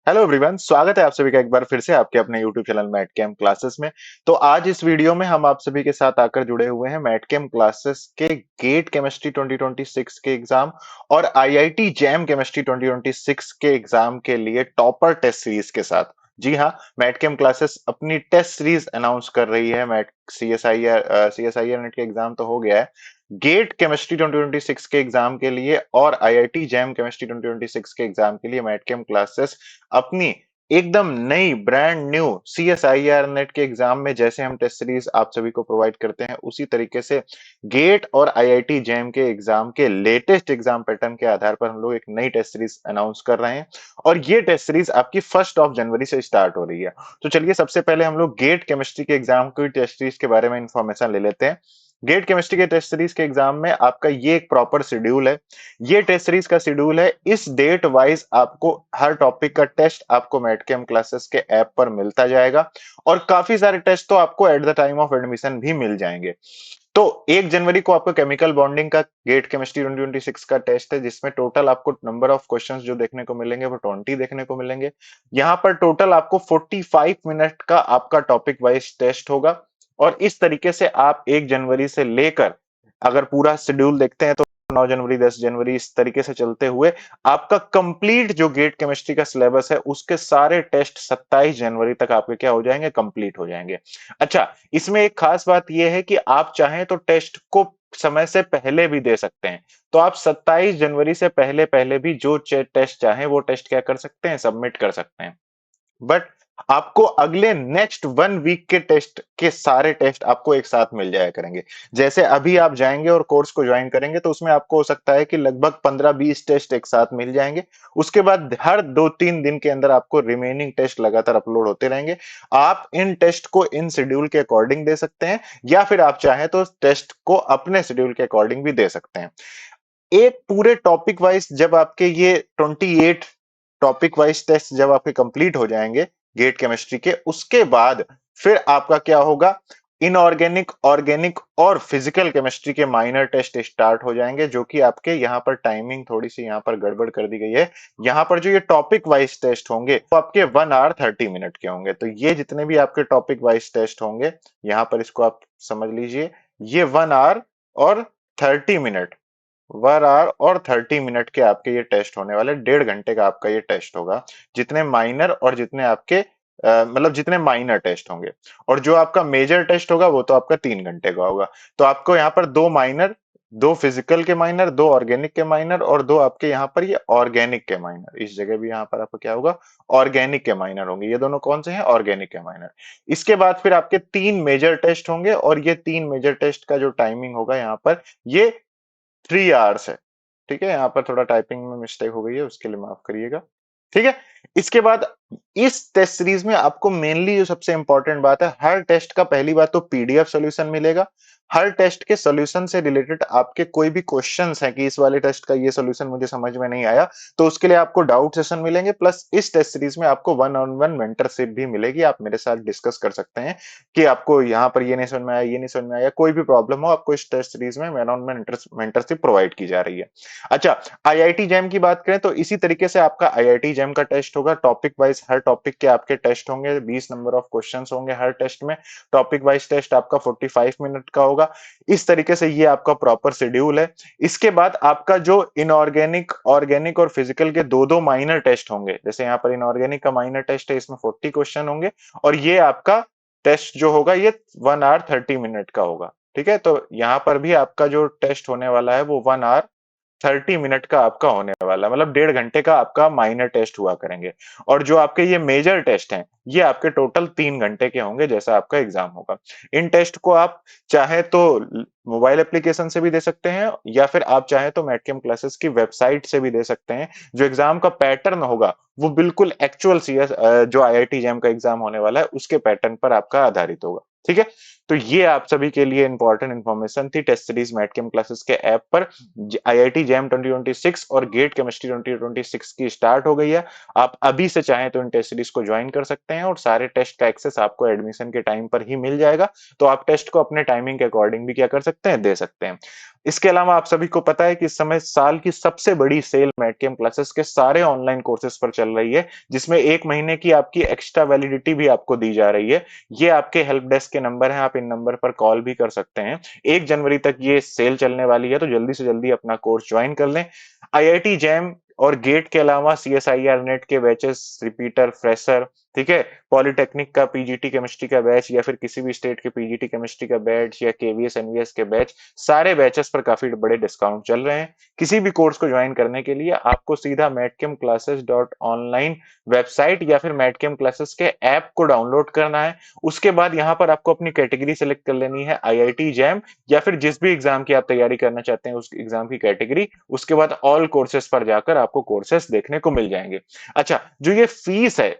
Hello everyone, स्वागत है आप सभी का एक बार फिर से आपके अपने YouTube channel Mat camp classes में। तो आज इस वीडियो में हम आप सभी के साथ आकर जुड़े हुए हैं मैट कैम्प क्लासेस के गेट केमिस्ट्री 2026 के एग्जाम और आईआईटी जैम केमिस्ट्री 2026 के एग्जाम के लिए टॉपर टेस्ट सीरीज के साथ। जी हाँ, मैट कैम्प क्लासेस अपनी टेस्ट सीरीज अनाउंस कर रही है। Math C S I R NET के एग्जाम तो हो गया है। गेट केमिस्ट्री 2026 के एग्जाम के लिए और आईआईटी जैम केमिस्ट्री 2026 के एग्जाम के लिए मैट कैम्प क्लासेस अपनी एकदम नई ब्रांड न्यू सीएसआईआर नेट के एग्जाम में जैसे हम टेस्ट सीरीज आप सभी को प्रोवाइड करते हैं, उसी तरीके से गेट और आईआईटी जैम के एग्जाम के लेटेस्ट एग्जाम पैटर्न के आधार पर हम लोग एक नई टेस्ट सीरीज अनाउंस कर रहे हैं। और ये टेस्ट सीरीज आपकी 1 जनवरी से स्टार्ट हो रही है। तो चलिए सबसे पहले हम लोग गेट केमिस्ट्री के एग्जाम की टेस्ट सीरीज के बारे में इंफॉर्मेशन ले लेते हैं। गेट केमिस्ट्री के टेस्ट सीरीज के एग्जाम में आपका ये एक प्रॉपर शेड्यूल है। ये टेस्ट सीरीज का शेड्यूल है। इस डेट वाइज आपको हर टॉपिक का टेस्ट आपको मैटकेम क्लासेस के ऐप पर मिलता जाएगा और काफी सारे टेस्ट तो आपको at the time of admission भी मिल जाएंगे। तो 1 जनवरी को आपको केमिकल बॉन्डिंग का गेट केमिस्ट्री 2026 का टेस्ट है, जिसमें टोटल आपको नंबर ऑफ क्वेश्चंस जो देखने को मिलेंगे वो 20 देखने को मिलेंगे। यहाँ पर टोटल आपको 45 मिनट का आपका टॉपिक वाइज टेस्ट होगा। और इस तरीके से आप 1 जनवरी से लेकर अगर पूरा शेड्यूल देखते हैं तो 9 जनवरी 10 जनवरी इस तरीके से चलते हुए आपका कंप्लीट जो गेट केमिस्ट्री का सिलेबस है उसके सारे टेस्ट 27 जनवरी तक आपके क्या हो जाएंगे, कंप्लीट हो जाएंगे। अच्छा, इसमें एक खास बात यह है कि आप चाहें तो टेस्ट को समय से पहले भी दे सकते हैं। तो आप 27 जनवरी से पहले पहले भी जो टेस्ट चाहें वो टेस्ट क्या कर सकते हैं, सबमिट कर सकते हैं। बट आपको अगले नेक्स्ट 1 वीक के टेस्ट के सारे टेस्ट आपको एक साथ मिल जाया करेंगे। जैसे अभी आप जाएंगे और कोर्स को ज्वाइन करेंगे तो उसमें आपको हो सकता है कि लगभग 15-20 टेस्ट एक साथ मिल जाएंगे। उसके बाद हर 2-3 दिन के अंदर आपको रिमेनिंग टेस्ट लगातार अपलोड होते रहेंगे। आप इन टेस्ट को इन शेड्यूल के अकॉर्डिंग दे सकते हैं या फिर आप चाहें तो टेस्ट को अपने शेड्यूल के अकॉर्डिंग भी दे सकते हैं। एक पूरे टॉपिक वाइज जब आपके ये 28 टॉपिक वाइज टेस्ट जब आपके कंप्लीट हो जाएंगे गेट केमिस्ट्री के, उसके बाद फिर आपका क्या होगा, इनऑर्गेनिक, ऑर्गेनिक और फिजिकल केमिस्ट्री के माइनर टेस्ट स्टार्ट हो जाएंगे, जो कि आपके यहाँ पर टाइमिंग थोड़ी सी यहाँ पर गड़बड़ कर दी गई है। यहाँ पर जो ये टॉपिक वाइज टेस्ट होंगे वो आपके 1 आवर 30 मिनट के होंगे। तो ये जितने भी आपके टॉपिक वाइज टेस्ट होंगे, यहाँ पर इसको आप समझ लीजिए, ये 1 आवर और 30 मिनट, 1 आवर और 30 मिनट के आपके ये टेस्ट होने वाले, 1.5 घंटे का आपका ये टेस्ट होगा। जितने माइनर और जितने आपके मतलब जितने माइनर टेस्ट होंगे, और जो आपका मेजर टेस्ट होगा वो तो आपका 3 घंटे का होगा। तो आपको यहाँ पर 2 माइनर, 2 फिजिकल के माइनर, 2 ऑर्गेनिक के माइनर और 2 आपके यहाँ पर ये ऑर्गेनिक के माइनर, इस जगह भी यहाँ पर आपको क्या होगा, ऑर्गेनिक के माइनर होंगे। ये दोनों कौन से हैं, ऑर्गेनिक के माइनर। इसके बाद फिर आपके 3 मेजर टेस्ट होंगे और ये 3 मेजर टेस्ट का जो टाइमिंग होगा यहाँ पर, ये 3 आवर्स है। ठीक है, यहाँ पर थोड़ा टाइपिंग में मिस्टेक हो गई है, उसके लिए माफ करिएगा। ठीक है। इसके बाद इस टेस्ट सीरीज में आपको मेनली जो सबसे इंपॉर्टेंट बात है, हर टेस्ट का पहली बात तो पीडीएफ सॉल्यूशन मिलेगा। हर टेस्ट के सॉल्यूशन से रिलेटेड आपके कोई भी क्वेश्चंस हैं कि इस वाले टेस्ट का ये सॉल्यूशन मुझे समझ में नहीं आया, तो उसके लिए आपको डाउट सेशन मिलेंगे। प्लस इस टेस्ट सीरीज में आपको वन ऑन वन मेंटरशिप भी मिलेगी। आप मेरे साथ डिस्कस कर सकते हैं कि आपको यहाँ पर ये नहीं समझ में आया, ये नहीं समझ में आया, कोई भी प्रॉब्लम हो, आपको इस टेस्ट सीरीज में one on one mentorship provide की जा रही है। अच्छा, आईआईटी जैम की बात करें तो इसी तरीके से आपका आईआईटी जैम का टेस्ट होगा। टॉपिक वाइज हर टॉपिक के आपके टेस्ट होंगे, 20 नंबर ऑफ क्वेश्चंस होंगे हर टेस्ट में। टॉपिक वाइज टेस्ट आपका 45 मिनट का होगा। इस तरीके से ये आपका प्रॉपर शेड्यूल है। इसके बाद आपका जो इनऑर्गेनिक, ऑर्गेनिक और फिजिकल के दो दो माइनर टेस्ट होंगे, जैसे यहाँ पर इनऑर्गेनिक का माइनर टेस्ट है, इसमें 40 क्वेश्चन होंगे और ये आपका टेस्ट जो होगा ये 1 आवर 30 मिनट का होगा। ठीक है, तो यहाँ पर भी आपका जो टेस्ट होने वाला है वो 1 आवर 30 मिनट का आपका होने वाला है, मतलब 1.5 घंटे का आपका माइनर टेस्ट हुआ करेंगे। और जो आपके ये मेजर टेस्ट हैं ये आपके टोटल 3 घंटे के होंगे, जैसा आपका एग्जाम होगा। इन टेस्ट को आप चाहे तो मोबाइल एप्लीकेशन से भी दे सकते हैं या फिर आप चाहे तो मैटकेम क्लासेस की वेबसाइट से भी दे सकते हैं। जो एग्जाम का पैटर्न होगा वो बिल्कुल एक्चुअल सीएस जो आईआईटी जैम का एग्जाम होने वाला है उसके पैटर्न पर आपका आधारित होगा। ठीक है, तो ये आप सभी के लिए इंपॉर्टेंट इंफॉर्मेशन थी टेस्ट सीरीज मैटकेम क्लासेस के ऐप पर। आईआईटी जैम 2026 और गेट केमिस्ट्री 2026 की स्टार्ट हो गई है। आप अभी से चाहें तो इन टेस्ट सीरीज को ज्वाइन कर सकते हैं और सारे टेस्ट का एक्सेस आपको एडमिशन के टाइम पर ही मिल जाएगा। तो आप टेस्ट को अपने टाइमिंग के अकॉर्डिंग भी क्या कर सकते हैं, दे सकते हैं। इसके अलावा आप सभी को पता है कि इस समय साल की सबसे बड़ी सेल मैटकेम क्लासेस के सारे ऑनलाइन कोर्सेज पर चल रही है, जिसमें 1 महीने की आपकी एक्स्ट्रा वैलिडिटी भी आपको दी जा रही है। ये आपके हेल्प डेस्क के नंबर हैं, आप इन नंबर पर कॉल भी कर सकते हैं। 1 जनवरी तक ये सेल चलने वाली है, तो जल्दी से जल्दी अपना कोर्स ज्वाइन कर लें। आईआईटी जैम और गेट के अलावा सीएसआईआर नेट के बैचेस, रिपीटर, फ्रेशर, ठीक है, पॉलिटेक्निक का पीजीटी केमिस्ट्री का बैच या फिर किसी भी स्टेट के पीजीटी केमिस्ट्री का बैच या केवीएस एनवीएस के बैच, सारे बैचेस पर काफी बड़े डिस्काउंट चल रहे हैं। किसी भी कोर्स को ज्वाइन करने के लिए आपको सीधा मैटकेम क्लासेस डॉट ऑनलाइन वेबसाइट या फिर मैटकेम क्लासेस के ऐप को डाउनलोड करना है। उसके बाद यहाँ पर आपको अपनी कैटेगरी सेलेक्ट कर लेनी है, आईआईटी जैम या फिर जिस भी एग्जाम की आप तैयारी करना चाहते हैं उस एग्जाम की कैटेगरी। उसके बाद ऑल कोर्सेज पर जाकर आपको कोर्सेज देखने को मिल जाएंगे। अच्छा, जो ये फीस है,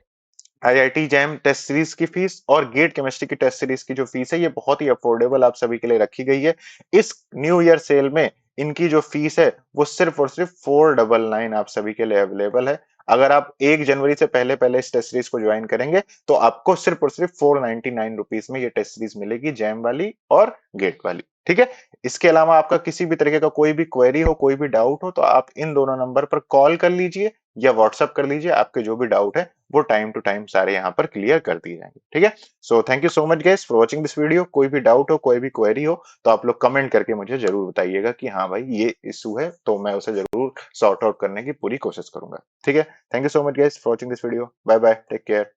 आईआईटी जैम टेस्ट सीरीज की फीस और गेट केमिस्ट्री की टेस्ट सीरीज की जो फीस है, ये बहुत ही अफोर्डेबल आप सभी के लिए रखी गई है। इस न्यू ईयर सेल में इनकी जो फीस है वो सिर्फ और सिर्फ 499 आप सभी के लिए अवेलेबल है। अगर आप 1 जनवरी से पहले पहले इस टेस्ट सीरीज को ज्वाइन करेंगे तो आपको सिर्फ और सिर्फ 499 रुपीज में ये टेस्ट सीरीज मिलेगी, जैम वाली और गेट वाली। ठीक है। इसके अलावा आपका किसी भी तरीके का कोई भी क्वेरी हो, कोई भी डाउट हो, तो आप इन दोनों नंबर पर कॉल कर लीजिए या व्हाट्सएप कर लीजिए। आपके जो भी डाउट है वो टाइम टू टाइम सारे यहाँ पर क्लियर कर दिए जाएंगे। ठीक है। So thank you so much guys for watching this video. कोई भी डाउट हो, कोई भी क्वेरी हो, तो आप लोग कमेंट करके मुझे जरूर बताइएगा कि हाँ भाई ये इशू है, तो मैं उसे जरूर सॉर्ट आउट करने की पूरी कोशिश करूंगा। ठीक है। Thank you so much guys for watching this video. Bye bye, take care.